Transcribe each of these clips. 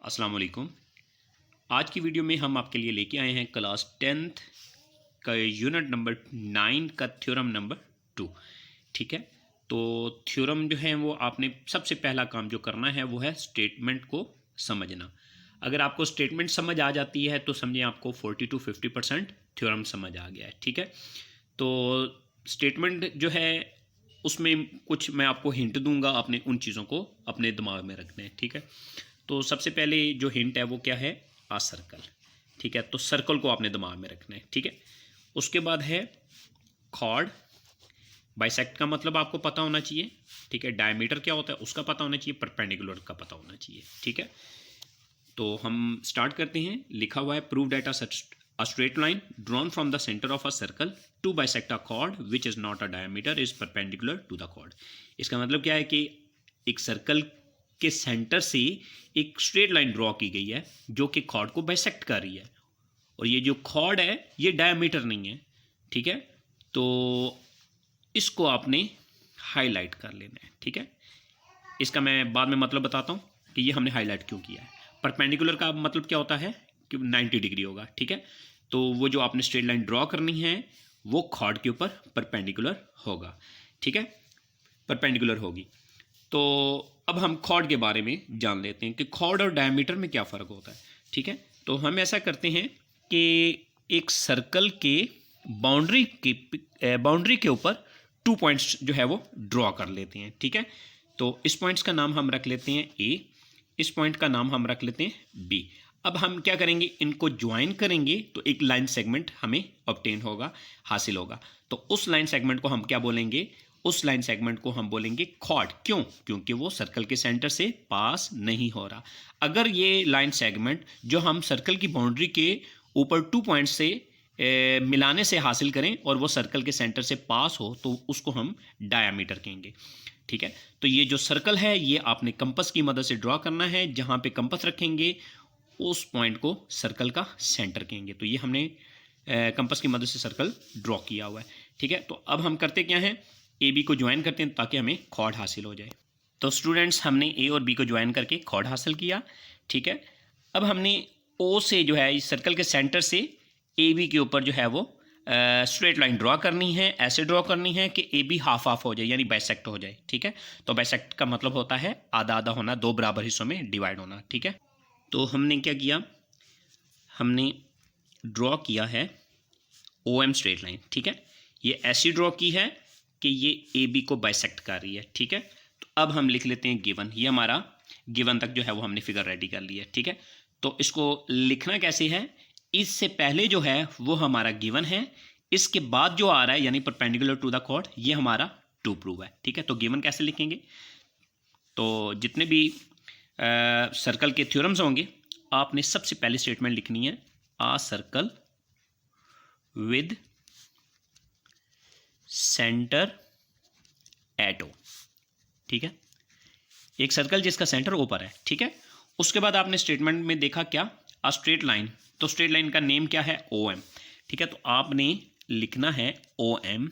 अस्सलाम वालेकुम। आज की वीडियो में हम आपके लिए लेके आए हैं क्लास 10th का यूनिट नंबर 9 का थ्योरम नंबर 2। ठीक है, तो थ्योरम जो है वो आपने सबसे पहला काम जो करना है वो है स्टेटमेंट को समझना। अगर आपको स्टेटमेंट समझ आ जाती है तो समझें आपको 40 to 50% थ्योरम समझ आ गया है। ठीक है, तो स्टेटमेंट जो है उसमें कुछ मैं आपको हिंट दूंगा, आपने उन चीज़ों को अपने दिमाग में रखना है। ठीक है, तो सबसे पहले जो हिंट है वो क्या है, आ सर्कल। ठीक है, तो सर्कल को आपने दिमाग में रखना है। ठीक है, उसके बाद है कॉर्ड। बाइसेक्ट का मतलब आपको पता होना चाहिए। ठीक है, डायमीटर क्या होता है उसका पता होना चाहिए, परपेंडिकुलर का पता होना चाहिए। ठीक है, तो हम स्टार्ट करते हैं। लिखा हुआ है prove that a straight line drawn from the center of a circle to bisect a chord which is not a diameter is perpendicular to the chord। इसका मतलब क्या है कि एक सर्कल के सेंटर से एक स्ट्रेट लाइन ड्रॉ की गई है जो कि कॉर्ड को बाइसेक्ट कर रही है, और ये जो कॉर्ड है ये डायमीटर नहीं है। ठीक है, तो इसको आपने हाईलाइट कर लेना है। ठीक है, इसका मैं बाद में मतलब बताता हूँ कि ये हमने हाईलाइट क्यों किया है। परपेंडिकुलर का मतलब क्या होता है कि 90 डिग्री होगा। ठीक है, तो वो जो आपने स्ट्रेट लाइन ड्रॉ करनी है वो कॉर्ड के ऊपर परपेंडिकुलर होगा। ठीक है, परपेंडिकुलर होगी। तो अब हम कॉर्ड के बारे में जान लेते हैं कि कॉर्ड और डायमीटर में क्या फ़र्क होता है। ठीक है, तो हम ऐसा करते हैं कि एक सर्कल के बाउंड्री के ऊपर 2 पॉइंट्स जो है वो ड्रॉ कर लेते हैं। ठीक है, तो इस पॉइंट्स का नाम हम रख लेते हैं ए, इस पॉइंट का नाम हम रख लेते हैं बी। अब हम क्या करेंगे, इनको ज्वाइन करेंगे तो एक लाइन सेगमेंट हमें ऑब्टेन होगा, हासिल होगा। तो उस लाइन सेगमेंट को हम क्या बोलेंगे, उस लाइन सेगमेंट को हम बोलेंगे कॉर्ड। क्यों? क्योंकि वो सर्कल के सेंटर से पास नहीं हो रहा। अगर ये लाइन सेगमेंट जो हम सर्कल की बाउंड्री के ऊपर 2 पॉइंट से मिलाने से हासिल करें और वो सर्कल के सेंटर से पास हो तो उसको हम डायामीटर कहेंगे। ठीक है, तो ये जो सर्कल है ये आपने कंपास की मदद से ड्रॉ करना है। जहाँ पे कंपास रखेंगे उस पॉइंट को सर्कल का सेंटर कहेंगे। तो ये हमने कंपास की मदद से सर्कल ड्रॉ किया हुआ है। ठीक है, तो अब हम करते क्या हैं, ए बी को ज्वाइन करते हैं ताकि हमें कॉर्ड हासिल हो जाए। तो स्टूडेंट्स हमने ए और बी को ज्वाइन करके कॉर्ड हासिल किया। ठीक है, अब हमने ओ से जो है इस सर्कल के सेंटर से ए बी के ऊपर जो है वो स्ट्रेट लाइन ड्रॉ करनी है। ऐसे ड्रॉ करनी है कि ए बी हाफ हाफ हो जाए, यानी बाइसेक्ट हो जाए। ठीक है, तो बाइसेक्ट का मतलब होता है आधा आधा होना, दो बराबर हिस्सों में डिवाइड होना। ठीक है, तो हमने क्या किया, हमने ड्रॉ किया है ओ एम स्ट्रेट लाइन। ठीक है, ये ऐसी ड्रॉ की है कि ये ए बी को बाइसेक्ट कर रही है। ठीक है, तो अब हम लिख लेते हैं गिवन। ये हमारा गिवन तक जो है वो हमने फिगर रेडी कर लिया है। ठीक है, तो इसको लिखना कैसे है, इससे पहले जो है वो हमारा गिवन है, इसके बाद जो आ रहा है यानी परपेंडिकुलर टू द कॉर्ड ये हमारा टू प्रूव है। ठीक है, तो गिवन कैसे लिखेंगे, तो जितने भी सर्कल के थ्योरम्स होंगे आपने सबसे पहले स्टेटमेंट लिखनी है, आ सर्कल विद सेंटर एट ओ। ठीक है, एक सर्कल जिसका सेंटर ऊपर है। ठीक है, उसके बाद आपने स्टेटमेंट में देखा क्या, अ स्ट्रेट लाइन, तो स्ट्रेट लाइन का नेम क्या है, ओ एम। ठीक है, तो आपने लिखना है ओ एम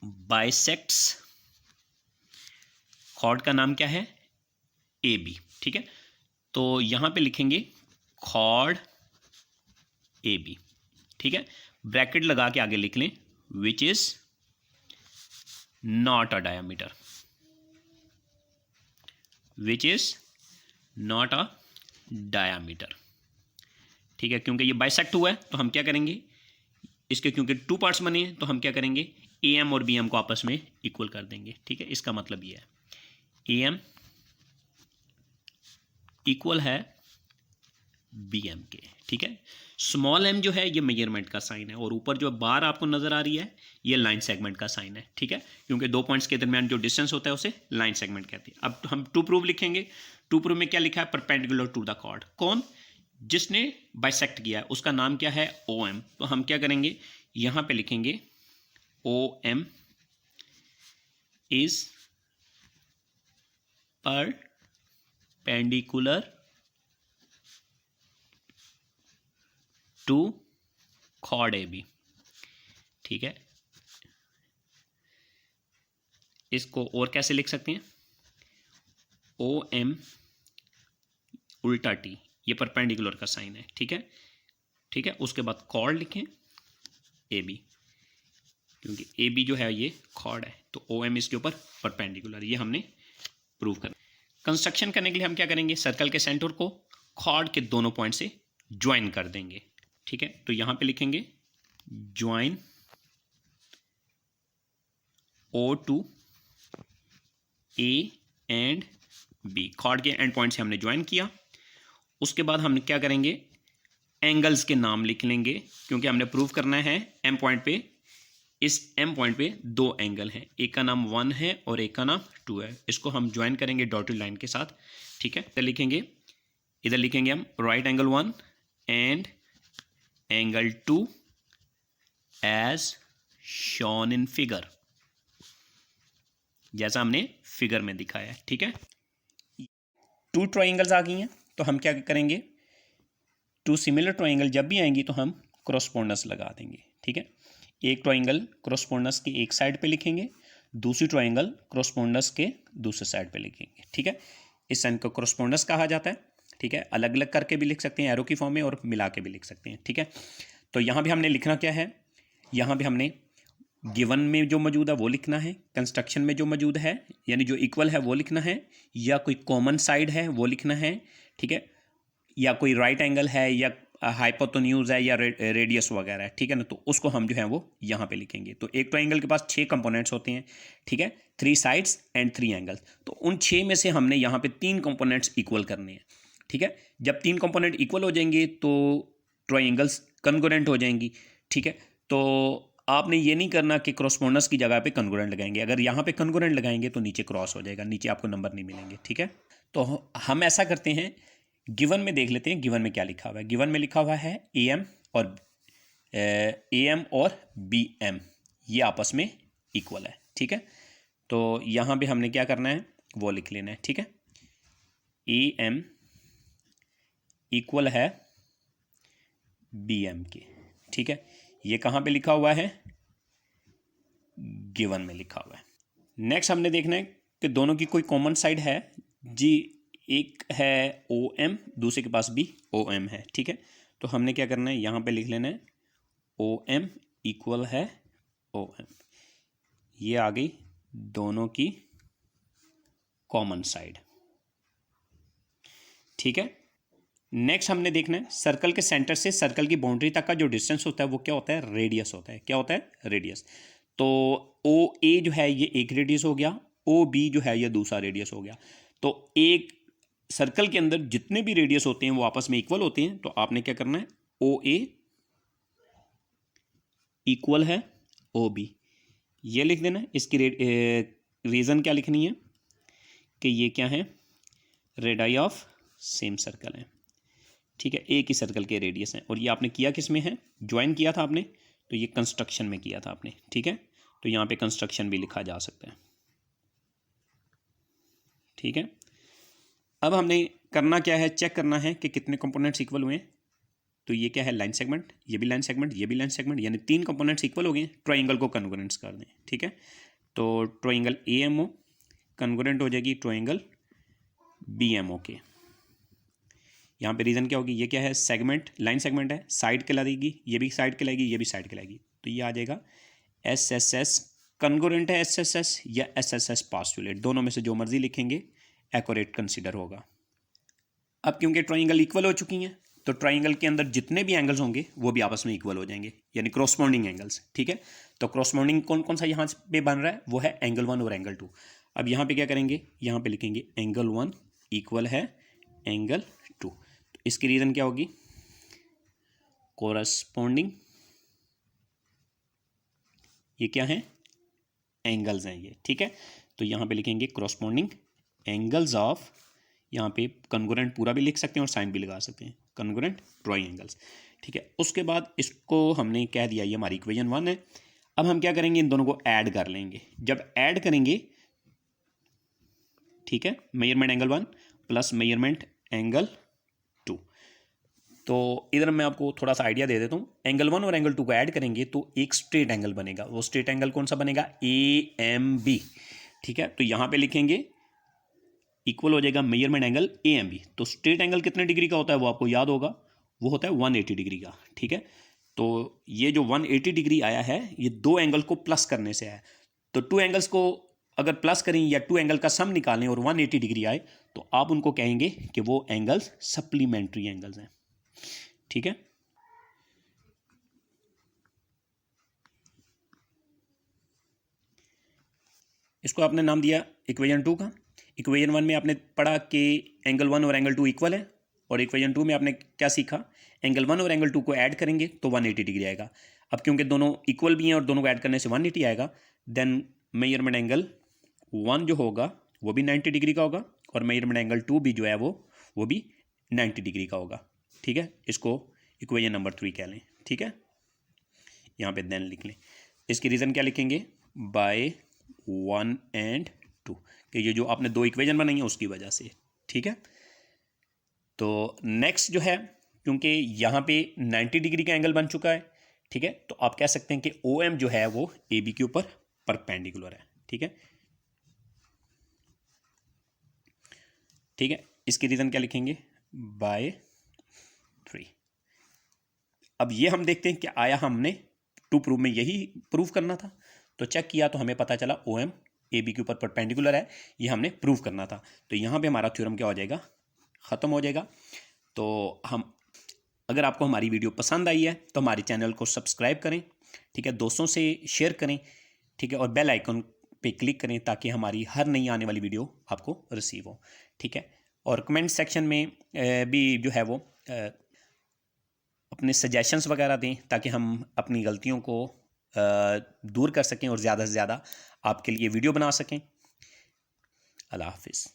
बाइसेक्ट्स, कॉर्ड का नाम क्या है, ए बी। ठीक है, तो यहां पे लिखेंगे कॉर्ड ए बी। ठीक है, ब्रैकेट लगा के आगे लिख लें which is not a diameter, which is not a diameter. ठीक है, क्योंकि ये बाइसेक्ट हुआ है तो हम क्या करेंगे, इसके क्योंकि 2 पार्ट्स बने हैं तो हम क्या करेंगे, ए एम और बी एम को आपस में इक्वल कर देंगे। ठीक है, इसका मतलब ये है ए एम इक्वल है बी एम के। ठीक है, स्मॉल एम जो है ये मेजरमेंट का साइन है और ऊपर जो बार आपको नजर आ रही है ये लाइन सेगमेंट का साइन है। ठीक है, क्योंकि 2 पॉइंट्स के दरमियान जो डिस्टेंस होता है उसे लाइन सेगमेंट कहते हैं। अब हम टू प्रूव लिखेंगे। टू प्रूव में क्या लिखा है, परपेंडिकुलर टू द कॉर्ड, कौन, जिसने बाइसेक्ट किया है उसका नाम क्या है, ओ एम। तो हम क्या करेंगे, यहां पे लिखेंगे O M is perpendicular to chord A B. ठीक है, इसको और कैसे लिख सकते हैं, ओ एम उल्टा टी, ये परपेंडिकुलर का साइन है, ठीक है, ठीक है। उसके बाद कॉर्ड लिखें ए बी, क्योंकि ए बी जो है ये कॉर्ड है, तो ओ एम इसके ऊपर परपेंडिकुलर, ये हमने प्रूव करना। कंस्ट्रक्शन करने के लिए हम क्या करेंगे, सर्कल के सेंटर को कॉर्ड के दोनों पॉइंट से ज्वाइन कर देंगे, ठीक है। तो यहां पे लिखेंगे join O to A and B, chord के एंड पॉइंट से हमने ज्वाइन किया। उसके बाद हम क्या करेंगे, एंगल्स के नाम लिख लेंगे, क्योंकि हमने प्रूव करना है एम पॉइंट पे, इस एम पॉइंट पे दो एंगल हैं, एक का नाम 1 है और एक का नाम 2 है। इसको हम ज्वाइन करेंगे डॉटेड लाइन के साथ, ठीक है। इधर लिखेंगे हम right angle 1 and angle 2 as shown in figure, जैसा हमने फिगर में दिखाया है, ठीक है। 2 ट्रायंगल्स आ गई हैं, तो हम क्या करेंगे, 2 सिमिलर ट्रायंगल जब भी आएंगी तो हम क्रॉसपोंडस लगा देंगे, ठीक है। एक ट्रायंगल क्रॉसपोंडस के एक साइड पे लिखेंगे, दूसरी ट्रायंगल क्रॉसपोंडस के दूसरे साइड पे लिखेंगे, ठीक है। इस साइन को क्रॉसपोंडस कहा जाता है, ठीक है। अलग अलग करके भी लिख सकते हैं एरो की फॉर्म में, और मिला के भी लिख सकते हैं, ठीक है। तो यहाँ भी हमने लिखना क्या है, यहाँ भी हमने गिवन में जो मौजूद है वो लिखना है, कंस्ट्रक्शन में जो मौजूद है यानी जो इक्वल है वो लिखना है, या कोई कॉमन साइड है वो लिखना है, ठीक है, या कोई राइट एंगल है, या हाइपोटेन्यूज है, या रेडियस वगैरह है, ठीक है ना। तो उसको हम जो है वो यहाँ पे लिखेंगे। तो एक ट्रायंगल के पास 6 कंपोनेंट्स होते हैं, ठीक है, 3 साइड्स एंड 3 एंगल्स। तो उन 6 में से हमने यहाँ पे 3 कंपोनेंट्स इक्वल करने हैं, ठीक है। जब 3 कंपोनेंट इक्वल हो जाएंगे तो ट्रायंगल्स कन्ग्रुएंट हो जाएंगी, ठीक है। तो आपने ये नहीं करना कि क्रॉसपोंडस की जगह पे कन्ग्रुएंट लगाएंगे, अगर यहाँ पे कन्ग्रुएंट लगाएंगे तो नीचे क्रॉस हो जाएगा, नीचे आपको नंबर नहीं मिलेंगे, ठीक है। तो हम ऐसा करते हैं, गिवन में देख लेते हैं गिवन में क्या लिखा हुआ है। गिवन में लिखा हुआ है ए एम और बी एम ये आपस में इक्वल है, ठीक है। तो यहाँ पे हमने क्या करना है वो लिख लेना है, ठीक है। ए एम इक्वल है बी एम के, ठीक है। ये कहाँ पे लिखा हुआ है, गिवन में लिखा हुआ है। नेक्स्ट हमने देखना है कि दोनों की कोई कॉमन साइड है जी, एक है ओ एम, दूसरे के पास भी ओ एम है, ठीक है। तो हमने क्या करना है, यहाँ पे लिख लेना है ओ एम इक्वल है ओ एम, ये आ गई दोनों की कॉमन साइड, ठीक है। नेक्स्ट हमने देखना है सर्कल के सेंटर से सर्कल की बाउंड्री तक का जो डिस्टेंस होता है वो क्या होता है, रेडियस होता है। क्या होता है, रेडियस। तो ओ ए जो है ये एक रेडियस हो गया, ओ बी जो है ये दूसरा रेडियस हो गया। तो एक सर्कल के अंदर जितने भी रेडियस होते हैं वो आपस में इक्वल होते हैं। तो आपने क्या करना है, ओ ए इक्वल है ओ बी, ये लिख देना है। इसकी रीज़न क्या लिखनी है कि ये क्या है, रेडियस ऑफ सेम सर्कल है, ठीक है। एक ही सर्कल के रेडियस हैं, और ये आपने किया किस में है, ज्वाइन किया था आपने, तो ये कंस्ट्रक्शन में किया था आपने, ठीक है। तो यहाँ पे कंस्ट्रक्शन भी लिखा जा सकता है, ठीक है। अब हमने करना क्या है, चेक करना है कि कितने कंपोनेंट्स इक्वल हुए हैं। तो ये क्या है, लाइन सेगमेंट, ये भी लाइन सेगमेंट, ये भी लाइन सेगमेंट, यानी 3 कंपोनेंट्स इक्वल हो गए। ट्रायंगल को कन्ग्रुएंट्स कर दें, ठीक है। तो triangle A M O congruent हो जाएगी ट्रायंगल बी एम ओ के। यहाँ पे रीज़न क्या होगी, ये क्या है, सेगमेंट, लाइन सेगमेंट है, साइड कहलाएगी, ये भी साइड कहलाएगी, ये भी साइड कहलाएगी। तो ये आ जाएगा एस एस एस कन्ग्रुएंट है एस एस एस या एस एस एस पास्टुलेट, दोनों में से जो मर्जी लिखेंगे एक्यूरेट कंसीडर होगा। अब क्योंकि ट्रायंगल इक्वल हो चुकी हैं तो ट्रायंगल के अंदर जितने भी एंगल्स होंगे वो भी आपस में इक्वल हो जाएंगे, यानी क्रॉसपोंडिंग एंगल्स, ठीक है। तो क्रॉसपोंडिंग कौन कौन सा यहाँ पे बन रहा है, वो है एंगल 1 और एंगल 2। अब यहाँ पे क्या करेंगे, यहाँ पे लिखेंगे एंगल 1 इक्वल है एंगल 2। तो इसकी रीज़न क्या होगी, कोरस्पोंडिंग, ये क्या है, एंगल्स हैं ये, ठीक है। तो यहाँ पे लिखेंगे क्रॉसपोंडिंग एंगल्स ऑफ, यहाँ पे कन्ग्रुएंट पूरा भी लिख सकते हैं और साइन भी लगा सकते हैं, कन्ग्रुएंट ट्रायंगल्स, ठीक है। उसके बाद इसको हमने कह दिया ये हमारी इक्वेशन 1 है। अब हम क्या करेंगे, इन दोनों को ऐड कर लेंगे। जब ऐड करेंगे, ठीक है, measurement angle 1 plus measurement angle 2। तो इधर मैं आपको थोड़ा सा आइडिया दे देता हूँ। एंगल 1 और एंगल 2 को ऐड करेंगे तो एक स्ट्रेट एंगल बनेगा। वो स्ट्रेट एंगल कौन सा बनेगा, ए एम बी, ठीक है। तो यहाँ पे लिखेंगे इक्वल हो जाएगा measurement angle A M B. तो स्ट्रेट एंगल कितने डिग्री का होता है वो आपको याद होगा, वो होता है 180 डिग्री का। ठीक है, तो ये जो 180 डिग्री आया है ये दो एंगल को प्लस करने से आया। तो टू एंगल्स को अगर प्लस करें या टू एंगल का सम निकालें और 180 डिग्री आए तो आप उनको कहेंगे कि वो एंगल्स सप्लीमेंट्री एंगल्स हैं। ठीक है, इसको आपने नाम दिया इक्वेशन 2 का। इक्वेशन 1 में आपने पढ़ा कि एंगल 1 और एंगल 2 इक्वल है, और इक्वेशन 2 में आपने क्या सीखा, एंगल 1 और एंगल 2 को ऐड करेंगे तो 180 डिग्री आएगा। अब क्योंकि दोनों इक्वल भी हैं और दोनों को ऐड करने से 180 आएगा, देन मेजरमेंट एंगल 1 जो होगा वो भी 90 डिग्री का होगा, और मेजरमेंट एंगल 2 भी जो है वो भी 90 डिग्री का होगा। ठीक है, इसको इक्वेशन नंबर 3 कह लें। ठीक है, यहाँ पे देन लिख लें। इसकी रीज़न क्या लिखेंगे, बाय 1 and 2, कि ये जो आपने दो इक्वेशन बनाई है उसकी वजह से। ठीक है, तो नेक्स्ट जो है, क्योंकि यहाँ पे 90 डिग्री का एंगल बन चुका है, ठीक है, तो आप कह सकते हैं कि ओ एम जो है वो ए बी के ऊपर परपेंडिकुलर है। ठीक है, ठीक है, इसकी रीज़न क्या लिखेंगे, बाय 3। अब ये हम देखते हैं कि आया हमने टू प्रूव में यही प्रूव करना था, तो चेक किया तो हमें पता चला ओ एम ए बी के ऊपर परपेंडिकुलर है, ये हमने प्रूव करना था। तो यहाँ पे हमारा थ्योरम क्या हो जाएगा, ख़त्म हो जाएगा। तो हम, अगर आपको हमारी वीडियो पसंद आई है तो हमारे चैनल को सब्सक्राइब करें, ठीक है, दोस्तों से शेयर करें, ठीक है, और बेल आइकन पे क्लिक करें ताकि हमारी हर नई आने वाली वीडियो आपको रिसीव हो। ठीक है, और कमेंट सेक्शन में भी जो है वो अपने सजेशंस वगैरह दें ताकि हम अपनी गलतियों को दूर कर सकें और ज़्यादा से ज़्यादा आपके लिए वीडियो बना सकें। अल्लाह हाफिज़।